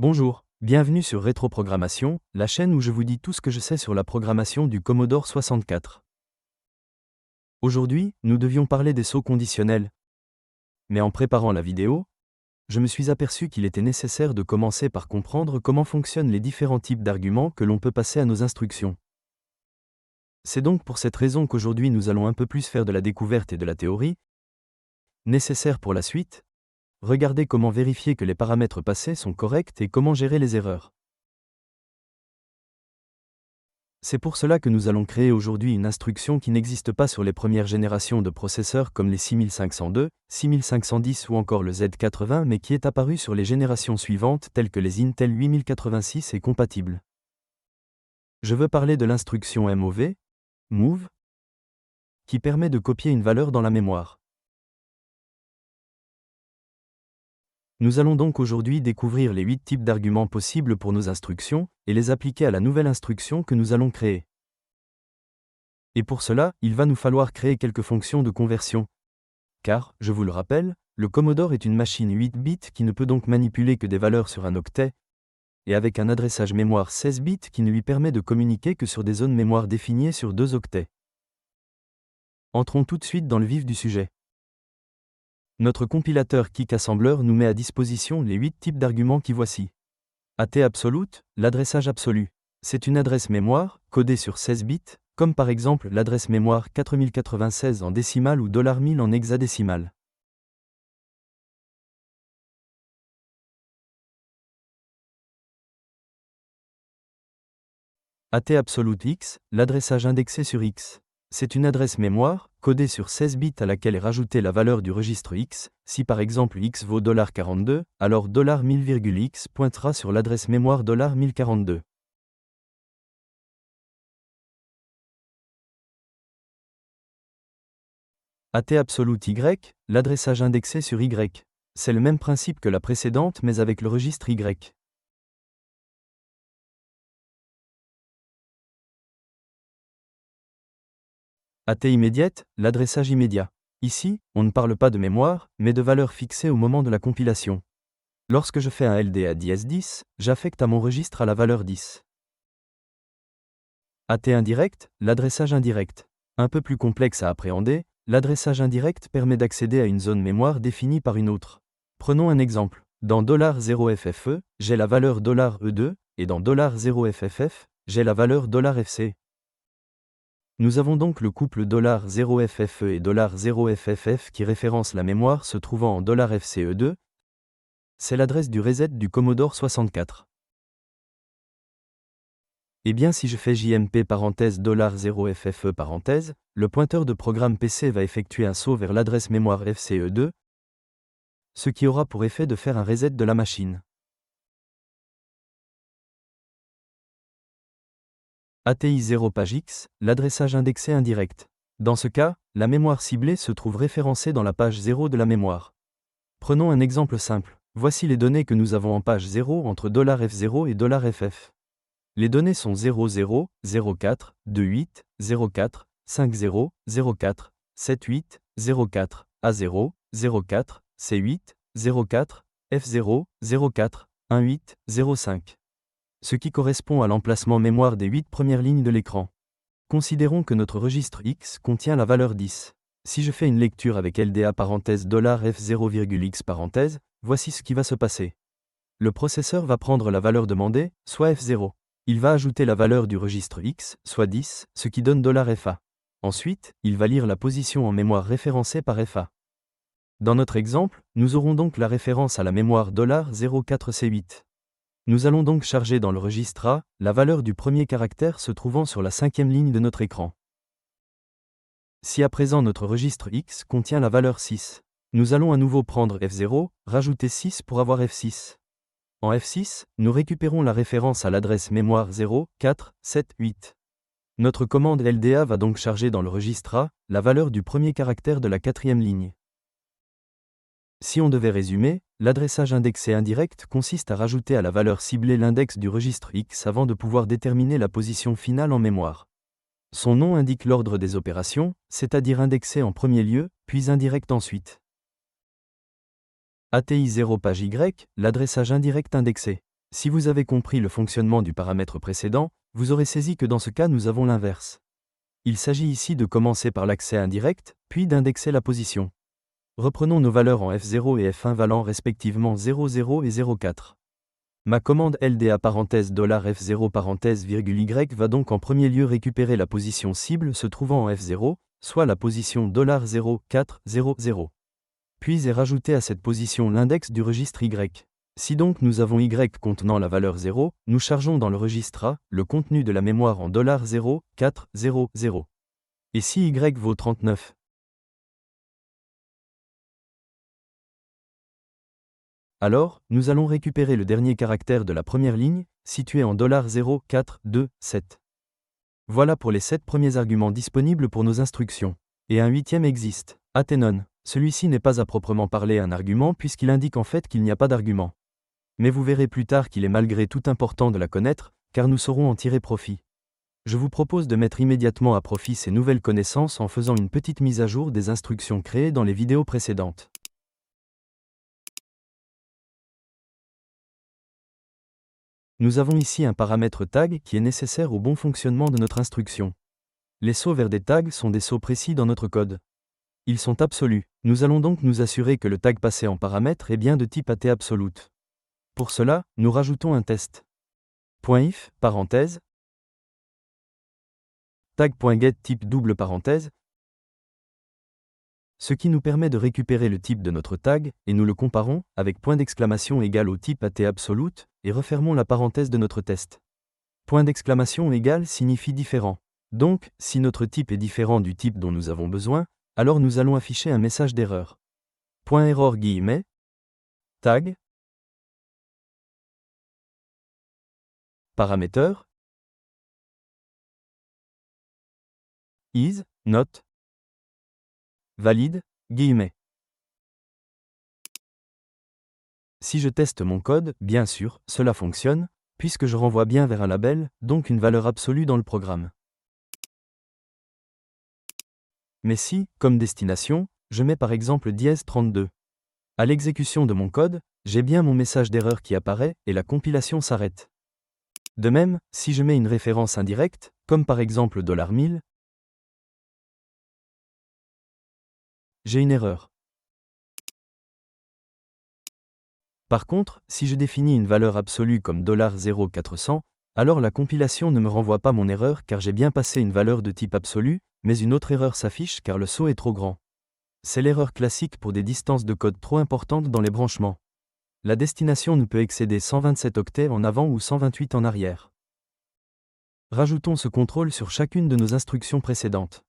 Bonjour, bienvenue sur Rétroprogrammation, la chaîne où je vous dis tout ce que je sais sur la programmation du Commodore 64. Aujourd'hui, nous devions parler des sauts conditionnels. Mais en préparant la vidéo, je me suis aperçu qu'il était nécessaire de commencer par comprendre comment fonctionnent les différents types d'arguments que l'on peut passer à nos instructions. C'est donc pour cette raison qu'aujourd'hui nous allons un peu plus faire de la découverte et de la théorie, nécessaire pour la suite. Regardez comment vérifier que les paramètres passés sont corrects et comment gérer les erreurs. C'est pour cela que nous allons créer aujourd'hui une instruction qui n'existe pas sur les premières générations de processeurs comme les 6502, 6510 ou encore le Z80 mais qui est apparue sur les générations suivantes telles que les Intel 8086 et compatibles. Je veux parler de l'instruction move, qui permet de copier une valeur dans la mémoire. Nous allons donc aujourd'hui découvrir les 8 types d'arguments possibles pour nos instructions, et les appliquer à la nouvelle instruction que nous allons créer. Et pour cela, il va nous falloir créer quelques fonctions de conversion. Car, je vous le rappelle, le Commodore est une machine 8 bits qui ne peut donc manipuler que des valeurs sur un octet, et avec un adressage mémoire 16 bits qui ne lui permet de communiquer que sur des zones mémoire définies sur 2 octets. Entrons tout de suite dans le vif du sujet. Notre compilateur KickAssembler nous met à disposition les 8 types d'arguments qui voici. AT absolute, l'adressage absolu. C'est une adresse mémoire, codée sur 16 bits, comme par exemple l'adresse mémoire 4096 en décimale ou $1000 en hexadécimal. AT absolute X, l'adressage indexé sur X. C'est une adresse mémoire, codée sur 16 bits à laquelle est rajoutée la valeur du registre X. Si par exemple X vaut $42, alors $1000,X pointera sur l'adresse mémoire $1042. AT absolute Y, l'adressage indexé sur Y. C'est le même principe que la précédente mais avec le registre Y. AT immédiate, l'adressage immédiat. Ici, on ne parle pas de mémoire, mais de valeur fixée au moment de la compilation. Lorsque je fais un LDA -10, j'affecte à mon registre à la valeur 10. AT indirect, l'adressage indirect. Un peu plus complexe à appréhender, l'adressage indirect permet d'accéder à une zone mémoire définie par une autre. Prenons un exemple. Dans $0FFE, j'ai la valeur $E2, et dans $0FFF, j'ai la valeur $FC. Nous avons donc le couple $0FFE et $0FFF qui référence la mémoire se trouvant en $FCE2. C'est l'adresse du reset du Commodore 64. Et bien si je fais JMP parenthèse $0FFE parenthèse, le pointeur de programme PC va effectuer un saut vers l'adresse mémoire FCE2, ce qui aura pour effet de faire un reset de la machine. ATI 0 page X, l'adressage indexé indirect. Dans ce cas, la mémoire ciblée se trouve référencée dans la page 0 de la mémoire. Prenons un exemple simple. Voici les données que nous avons en page 0 entre $F0 et $FF. Les données sont 00, 04, 28, 04, 50, 04, 78, 04, A0, 04, C8, 04, F0, 04, 18, 05. Ce qui correspond à l'emplacement mémoire des 8 premières lignes de l'écran. Considérons que notre registre X contient la valeur 10. Si je fais une lecture avec LDA parenthèse $F0,X parenthèse, voici ce qui va se passer. Le processeur va prendre la valeur demandée, soit F0. Il va ajouter la valeur du registre X, soit 10, ce qui donne $FA. Ensuite, il va lire la position en mémoire référencée par FA. Dans notre exemple, nous aurons donc la référence à la mémoire $04C8. Nous allons donc charger dans le registre A la valeur du premier caractère se trouvant sur la 5e ligne de notre écran. Si à présent notre registre X contient la valeur 6, nous allons à nouveau prendre F0, rajouter 6 pour avoir F6. En F6, nous récupérons la référence à l'adresse mémoire 0, 4, 7, 8. Notre commande LDA va donc charger dans le registre A la valeur du premier caractère de la 4e ligne. Si on devait résumer, l'adressage indexé indirect consiste à rajouter à la valeur ciblée l'index du registre X avant de pouvoir déterminer la position finale en mémoire. Son nom indique l'ordre des opérations, c'est-à-dire indexé en premier lieu, puis indirect ensuite. ATI 0 page Y, l'adressage indirect indexé. Si vous avez compris le fonctionnement du paramètre précédent, vous aurez saisi que dans ce cas nous avons l'inverse. Il s'agit ici de commencer par l'accès indirect, puis d'indexer la position. Reprenons nos valeurs en F0 et F1 valant respectivement 0,0 et 0,4. Ma commande LDA $F0 $y va donc en premier lieu récupérer la position cible se trouvant en F0, soit la position $0,400. Puis est rajouté à cette position l'index du registre Y. Si donc nous avons Y contenant la valeur 0, nous chargeons dans le registre A le contenu de la mémoire en $0,400. Et si Y vaut 39, alors, nous allons récupérer le dernier caractère de la première ligne, situé en $0,427. Voilà pour les 7 premiers arguments disponibles pour nos instructions. Et un huitième existe, Athénon. Celui-ci n'est pas à proprement parler un argument puisqu'il indique en fait qu'il n'y a pas d'argument. Mais vous verrez plus tard qu'il est malgré tout important de la connaître, car nous saurons en tirer profit. Je vous propose de mettre immédiatement à profit ces nouvelles connaissances en faisant une petite mise à jour des instructions créées dans les vidéos précédentes. Nous avons ici un paramètre tag qui est nécessaire au bon fonctionnement de notre instruction. Les sauts vers des tags sont des sauts précis dans notre code. Ils sont absolus. Nous allons donc nous assurer que le tag passé en paramètre est bien de type AT_absolute. Pour cela, nous rajoutons un test. .if, parenthèse, tag.get type double parenthèse, ce qui nous permet de récupérer le type de notre tag, et nous le comparons, avec point d'exclamation égal au type AT_absolute, et refermons la parenthèse de notre test. Point d'exclamation égal signifie différent. Donc, si notre type est différent du type dont nous avons besoin, alors nous allons afficher un message d'erreur. .error guillemets, tag, parameter, is, not, valide, guillemets. Si je teste mon code, bien sûr, cela fonctionne, puisque je renvoie bien vers un label, donc une valeur absolue dans le programme. Mais si, comme destination, je mets par exemple $32. À l'exécution de mon code, j'ai bien mon message d'erreur qui apparaît et la compilation s'arrête. De même, si je mets une référence indirecte, comme par exemple $1000, j'ai une erreur. Par contre, si je définis une valeur absolue comme $0,400, alors la compilation ne me renvoie pas mon erreur car j'ai bien passé une valeur de type absolu, mais une autre erreur s'affiche car le saut est trop grand. C'est l'erreur classique pour des distances de code trop importantes dans les branchements. La destination ne peut excéder 127 octets en avant ou 128 en arrière. Rajoutons ce contrôle sur chacune de nos instructions précédentes.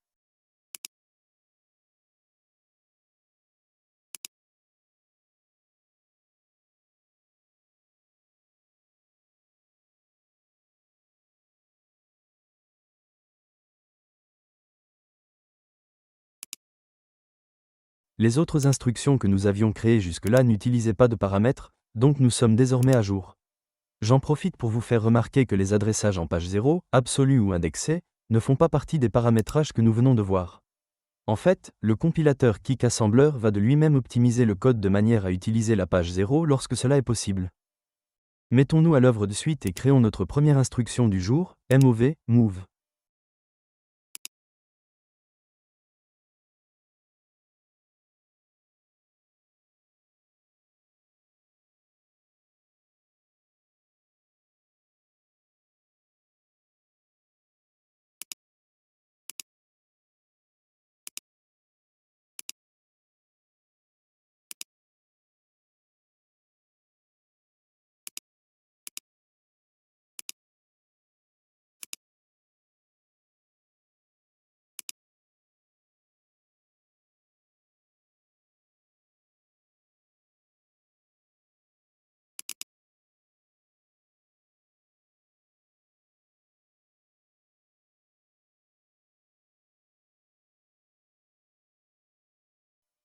Les autres instructions que nous avions créées jusque-là n'utilisaient pas de paramètres, donc nous sommes désormais à jour. J'en profite pour vous faire remarquer que les adressages en page 0, absolus ou indexés, ne font pas partie des paramétrages que nous venons de voir. En fait, le compilateur KickAssembler va de lui-même optimiser le code de manière à utiliser la page 0 lorsque cela est possible. Mettons-nous à l'œuvre de suite et créons notre première instruction du jour, move.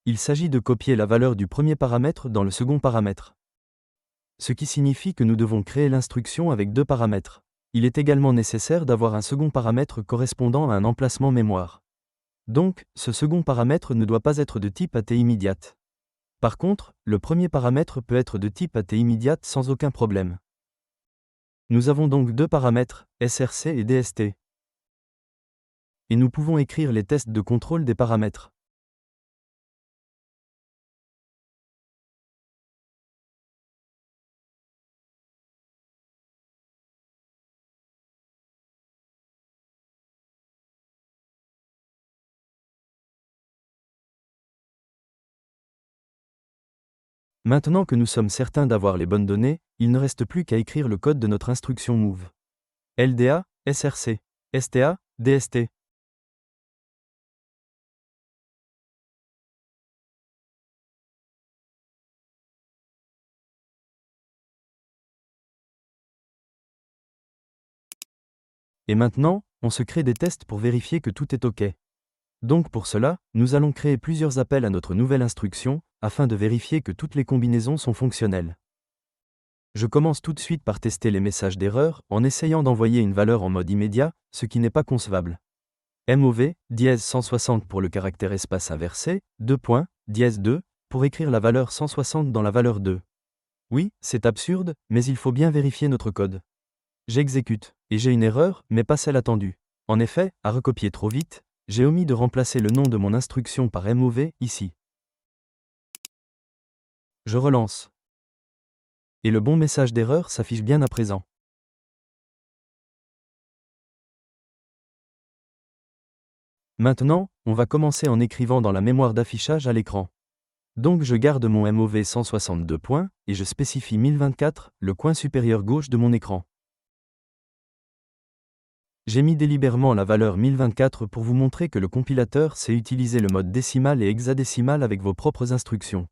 Il s'agit de copier la valeur du premier paramètre dans le second paramètre. Ce qui signifie que nous devons créer l'instruction avec deux paramètres. Il est également nécessaire d'avoir un second paramètre correspondant à un emplacement mémoire. Donc, ce second paramètre ne doit pas être de type AT_immediate. Par contre, le premier paramètre peut être de type AT_immediate sans aucun problème. Nous avons donc deux paramètres, SRC et DST. Et nous pouvons écrire les tests de contrôle des paramètres. Maintenant que nous sommes certains d'avoir les bonnes données, il ne reste plus qu'à écrire le code de notre instruction move. LDA, SRC, STA, DST. Et maintenant, on se crée des tests pour vérifier que tout est OK. Donc pour cela, nous allons créer plusieurs appels à notre nouvelle instruction, afin de vérifier que toutes les combinaisons sont fonctionnelles. Je commence tout de suite par tester les messages d'erreur, en essayant d'envoyer une valeur en mode immédiat, ce qui n'est pas concevable. MOV, dièse 160 pour le caractère espace inversé, 2 points, dièse 2, pour écrire la valeur 160 dans la valeur 2. Oui, c'est absurde, mais il faut bien vérifier notre code. J'exécute, et j'ai une erreur, mais pas celle attendue. En effet, à recopier trop vite, j'ai omis de remplacer le nom de mon instruction par MOV, ici. Je relance. Et le bon message d'erreur s'affiche bien à présent. Maintenant, on va commencer en écrivant dans la mémoire d'affichage à l'écran. Donc je garde mon MOV 162 points, et je spécifie 1024, le coin supérieur gauche de mon écran. J'ai mis délibérément la valeur 1024 pour vous montrer que le compilateur sait utiliser le mode décimal et hexadécimal avec vos propres instructions.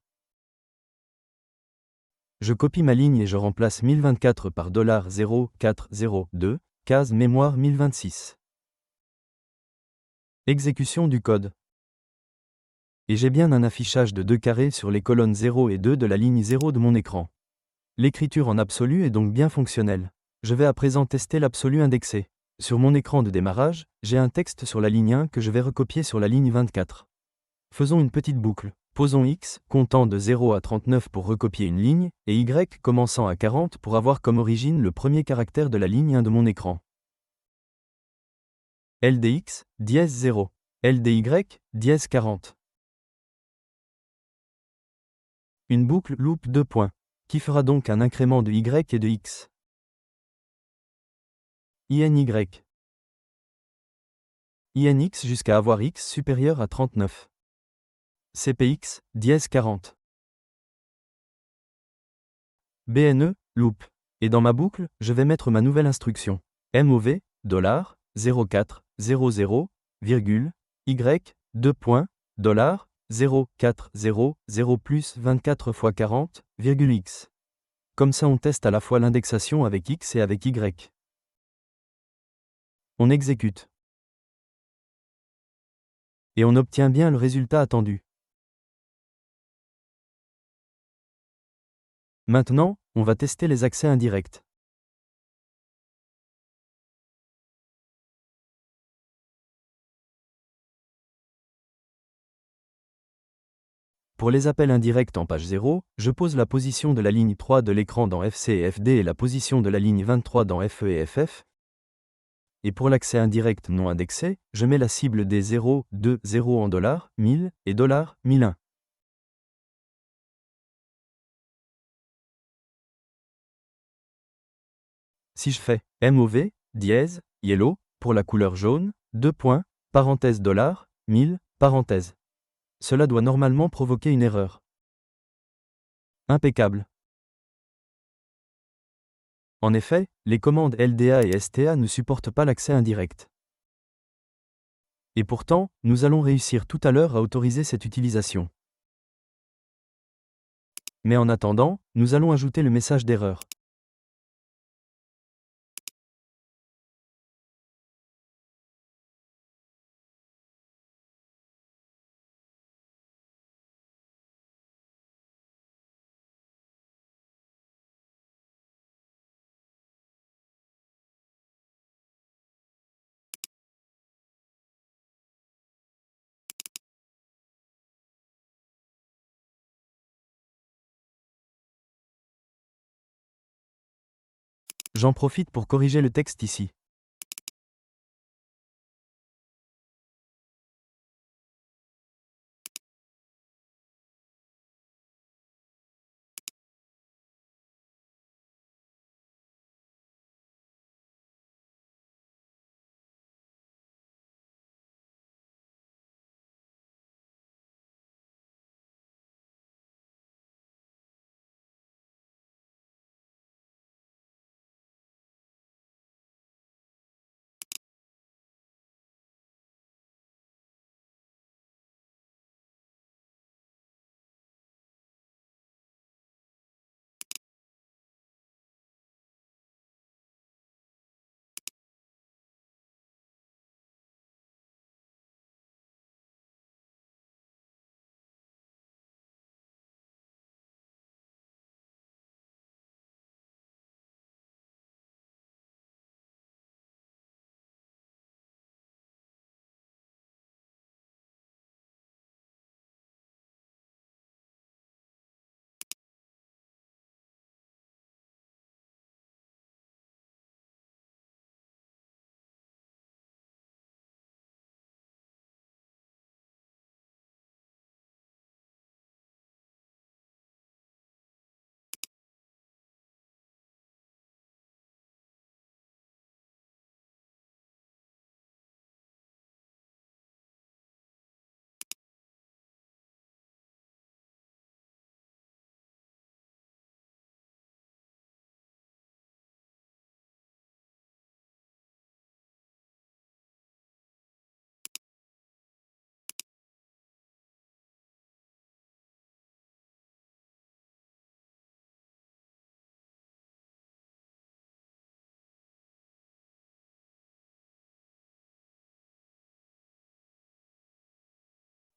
Je copie ma ligne et je remplace 1024 par $0402, case mémoire 1026. Exécution du code. Et j'ai bien un affichage de 2 carrés sur les colonnes 0 et 2 de la ligne 0 de mon écran. L'écriture en absolu est donc bien fonctionnelle. Je vais à présent tester l'absolu indexé. Sur mon écran de démarrage, j'ai un texte sur la ligne 1 que je vais recopier sur la ligne 24. Faisons une petite boucle. Posons x, comptant de 0 à 39 pour recopier une ligne, et y commençant à 40 pour avoir comme origine le premier caractère de la ligne 1 de mon écran. LDX, dièse 0. LDY, dièse 40. Une boucle loop 2 points, qui fera donc un incrément de y et de x. INY. INX jusqu'à avoir x supérieur à 39. CPX, dièse 40. BNE, loop. Et dans ma boucle, je vais mettre ma nouvelle instruction. MOV, $, 04, 00, virgule, Y, 2 points, $, 04, 0, 0 plus 24 fois 40, virgule X. Comme ça on teste à la fois l'indexation avec X et avec Y. On exécute. Et on obtient bien le résultat attendu. Maintenant, on va tester les accès indirects. Pour les appels indirects en page 0, je pose la position de la ligne 3 de l'écran dans FC et FD et la position de la ligne 23 dans FE et FF. Et pour l'accès indirect non indexé, je mets la cible des 0, 2, 0 en $, 1000 et $, 1001. Si je fais MOV, dièse, yellow, pour la couleur jaune, 2 points, parenthèse $, 1000, parenthèse. Cela doit normalement provoquer une erreur. Impeccable. En effet, les commandes LDA et STA ne supportent pas l'accès indirect. Et pourtant, nous allons réussir tout à l'heure à autoriser cette utilisation. Mais en attendant, nous allons ajouter le message d'erreur. J'en profite pour corriger le texte ici.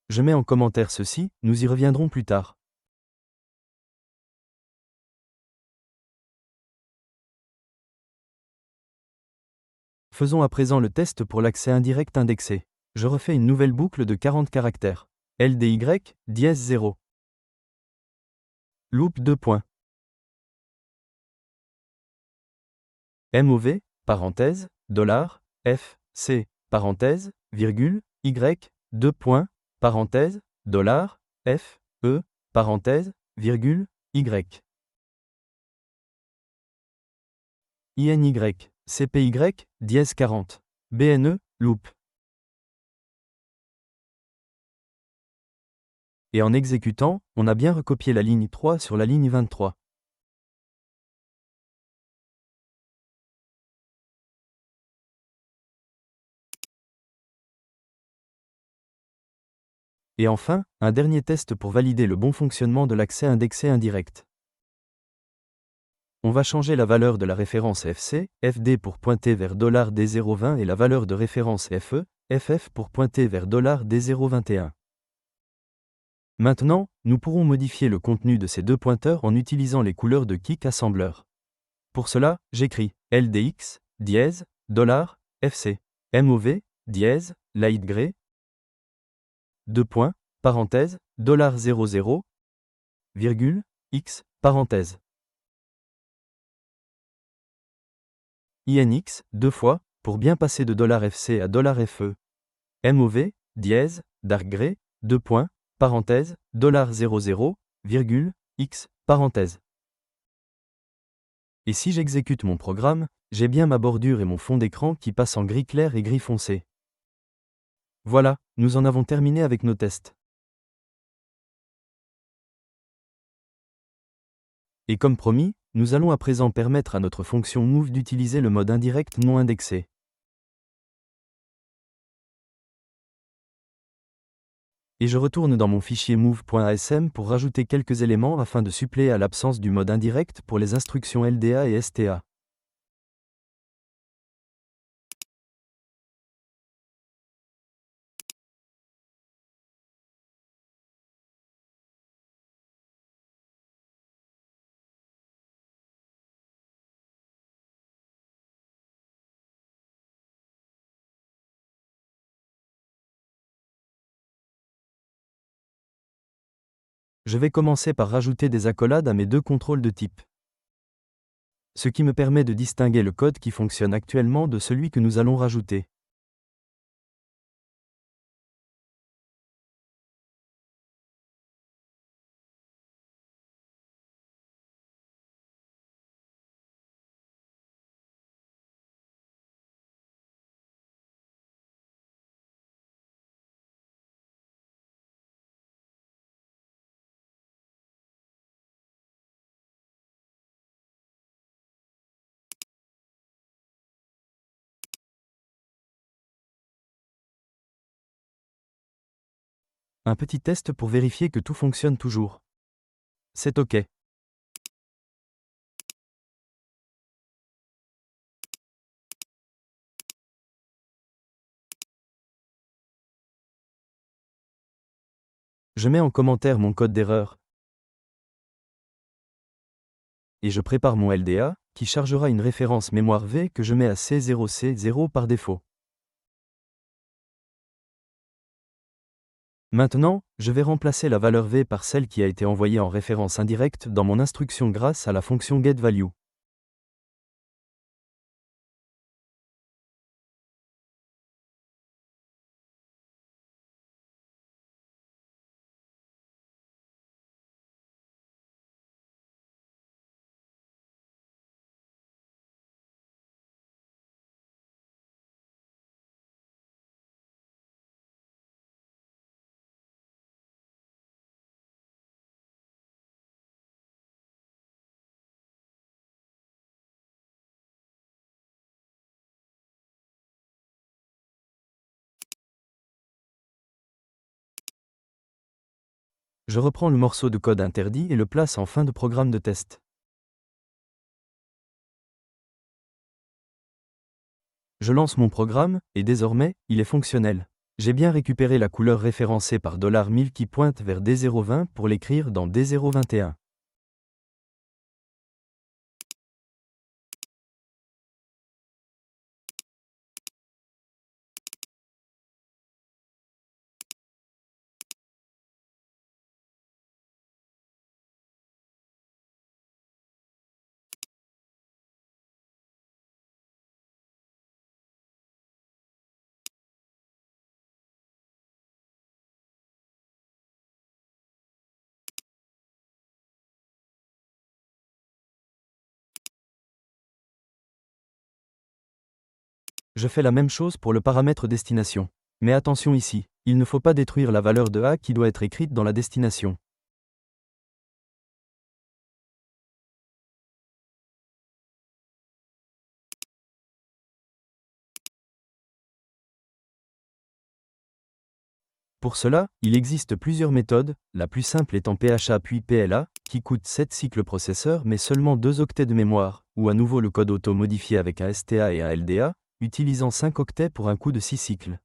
Je mets en commentaire ceci, nous y reviendrons plus tard. Faisons à présent le test pour l'accès indirect indexé. Je refais une nouvelle boucle de 40 caractères. LDY, dièse 0. Loop 2 points. MOV, parenthèse, $, F, C, parenthèse, virgule, Y, 2 points, parenthèse, $, F, E, parenthèse, virgule, Y. INY, CPY, dièse 40. BNE, loop. Et en exécutant, on a bien recopié la ligne 3 sur la ligne 23. Et enfin, un dernier test pour valider le bon fonctionnement de l'accès indexé indirect. On va changer la valeur de la référence FC, FD pour pointer vers $D020 et la valeur de référence FE, FF pour pointer vers $D021. Maintenant, nous pourrons modifier le contenu de ces deux pointeurs en utilisant les couleurs de Kick Assembler. Pour cela, j'écris LDX, dièse, $, FC, MOV, dièse, light gray, 2 points, parenthèse, $00, virgule, X, parenthèse. INX, 2 fois, pour bien passer de $FC à $FE. MOV, dièse, dark gray, 2 points, parenthèse, $00, virgule, X, parenthèse. Et si j'exécute mon programme, j'ai bien ma bordure et mon fond d'écran qui passent en gris clair et gris foncé. Voilà, nous en avons terminé avec nos tests. Et comme promis, nous allons à présent permettre à notre fonction move d'utiliser le mode indirect non indexé. Et je retourne dans mon fichier move.asm pour rajouter quelques éléments afin de suppléer à l'absence du mode indirect pour les instructions LDA et STA. Je vais commencer par rajouter des accolades à mes deux contrôles de type. ce qui me permet de distinguer le code qui fonctionne actuellement de celui que nous allons rajouter. Un petit test pour vérifier que tout fonctionne toujours. C'est OK. Je mets en commentaire mon code d'erreur. Et je prépare mon LDA, qui chargera une référence mémoire V que je mets à C0C0 par défaut. Maintenant, je vais remplacer la valeur V par celle qui a été envoyée en référence indirecte dans mon instruction grâce à la fonction getValue. Je reprends le morceau de code interdit et le place en fin de programme de test. Je lance mon programme, et désormais, il est fonctionnel. J'ai bien récupéré la couleur référencée par $1000 qui pointe vers D020 pour l'écrire dans D021. Je fais la même chose pour le paramètre destination. Mais attention ici, il ne faut pas détruire la valeur de A qui doit être écrite dans la destination. Pour cela, il existe plusieurs méthodes, la plus simple étant PHA puis PLA, qui coûte 7 cycles processeur mais seulement 2 octets de mémoire, ou à nouveau le code auto modifié avec un STA et un LDA, utilisant 5 octets pour un coût de 6 cycles.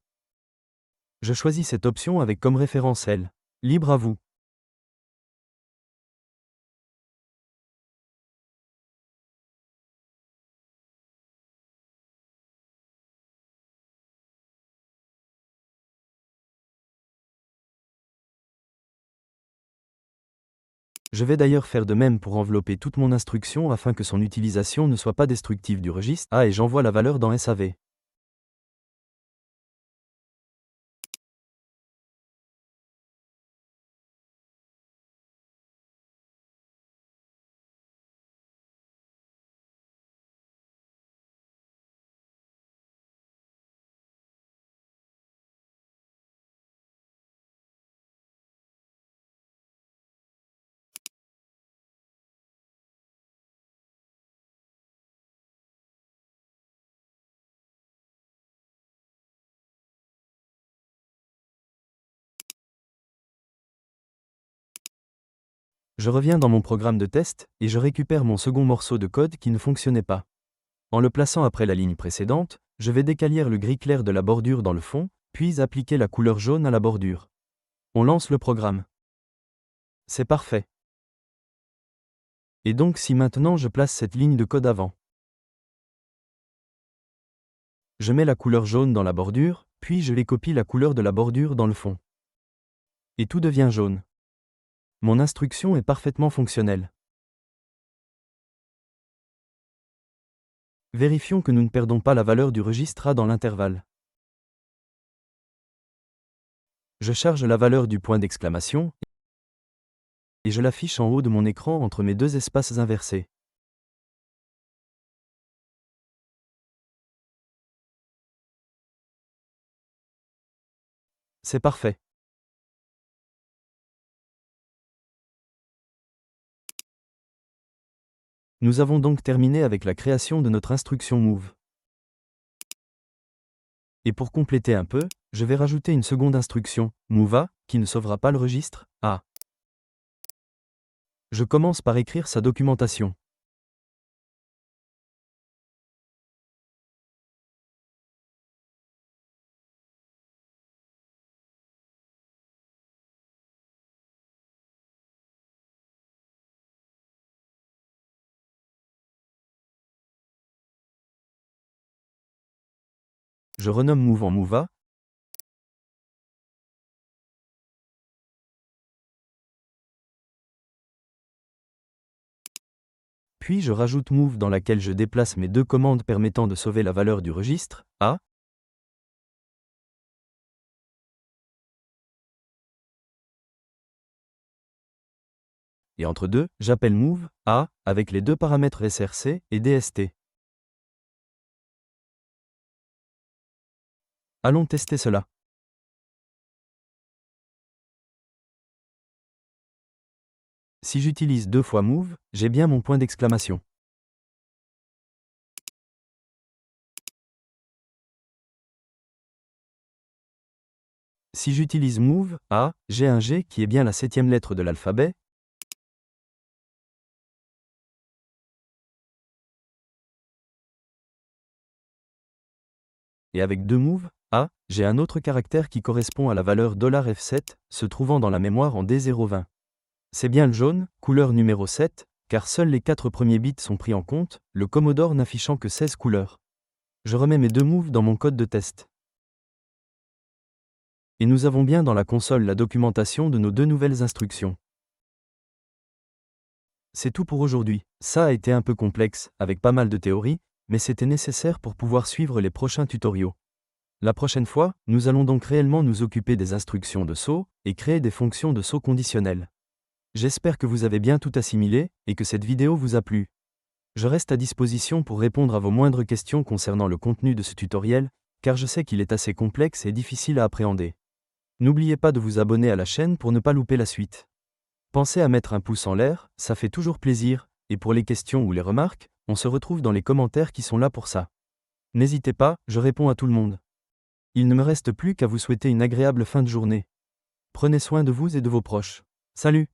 Je choisis cette option avec comme référence L. Libre à vous. Je vais d'ailleurs faire de même pour envelopper toute mon instruction afin que son utilisation ne soit pas destructive du registre A et j'envoie la valeur dans SAV. Je reviens dans mon programme de test, et je récupère mon second morceau de code qui ne fonctionnait pas. En le plaçant après la ligne précédente, je vais décalir le gris clair de la bordure dans le fond, puis appliquer la couleur jaune à la bordure. On lance le programme. C'est parfait. Et donc si maintenant je place cette ligne de code avant. Je mets la couleur jaune dans la bordure, puis je copie la couleur de la bordure dans le fond. Et tout devient jaune. Mon instruction est parfaitement fonctionnelle. Vérifions que nous ne perdons pas la valeur du registre A dans l'intervalle. Je charge la valeur du point d'exclamation et je l'affiche en haut de mon écran entre mes deux espaces inversés. C'est parfait. Nous avons donc terminé avec la création de notre instruction move. Et pour compléter un peu, je vais rajouter une seconde instruction, move A, qui ne sauvera pas le registre A. Je commence par écrire sa documentation. Je renomme move en move A. Puis je rajoute move dans laquelle je déplace mes deux commandes permettant de sauver la valeur du registre A. Et entre deux, j'appelle move A avec les deux paramètres src et dst. Allons tester cela. Si j'utilise deux fois move, j'ai bien mon point d'exclamation. Si j'utilise move A, j'ai un G qui est bien la 7e lettre de l'alphabet. Et avec deux move A, j'ai un autre caractère qui correspond à la valeur $F7, se trouvant dans la mémoire en D020. C'est bien le jaune, couleur numéro 7, car seuls les 4 premiers bits sont pris en compte, le Commodore n'affichant que 16 couleurs. Je remets mes deux moves dans mon code de test. Et nous avons bien dans la console la documentation de nos deux nouvelles instructions. C'est tout pour aujourd'hui. Ça a été un peu complexe, avec pas mal de théories, mais c'était nécessaire pour pouvoir suivre les prochains tutoriaux. La prochaine fois, nous allons donc réellement nous occuper des instructions de saut et créer des fonctions de saut conditionnelles. J'espère que vous avez bien tout assimilé et que cette vidéo vous a plu. Je reste à disposition pour répondre à vos moindres questions concernant le contenu de ce tutoriel, car je sais qu'il est assez complexe et difficile à appréhender. N'oubliez pas de vous abonner à la chaîne pour ne pas louper la suite. Pensez à mettre un pouce en l'air, ça fait toujours plaisir, et pour les questions ou les remarques, on se retrouve dans les commentaires qui sont là pour ça. N'hésitez pas, je réponds à tout le monde. Il ne me reste plus qu'à vous souhaiter une agréable fin de journée. Prenez soin de vous et de vos proches. Salut!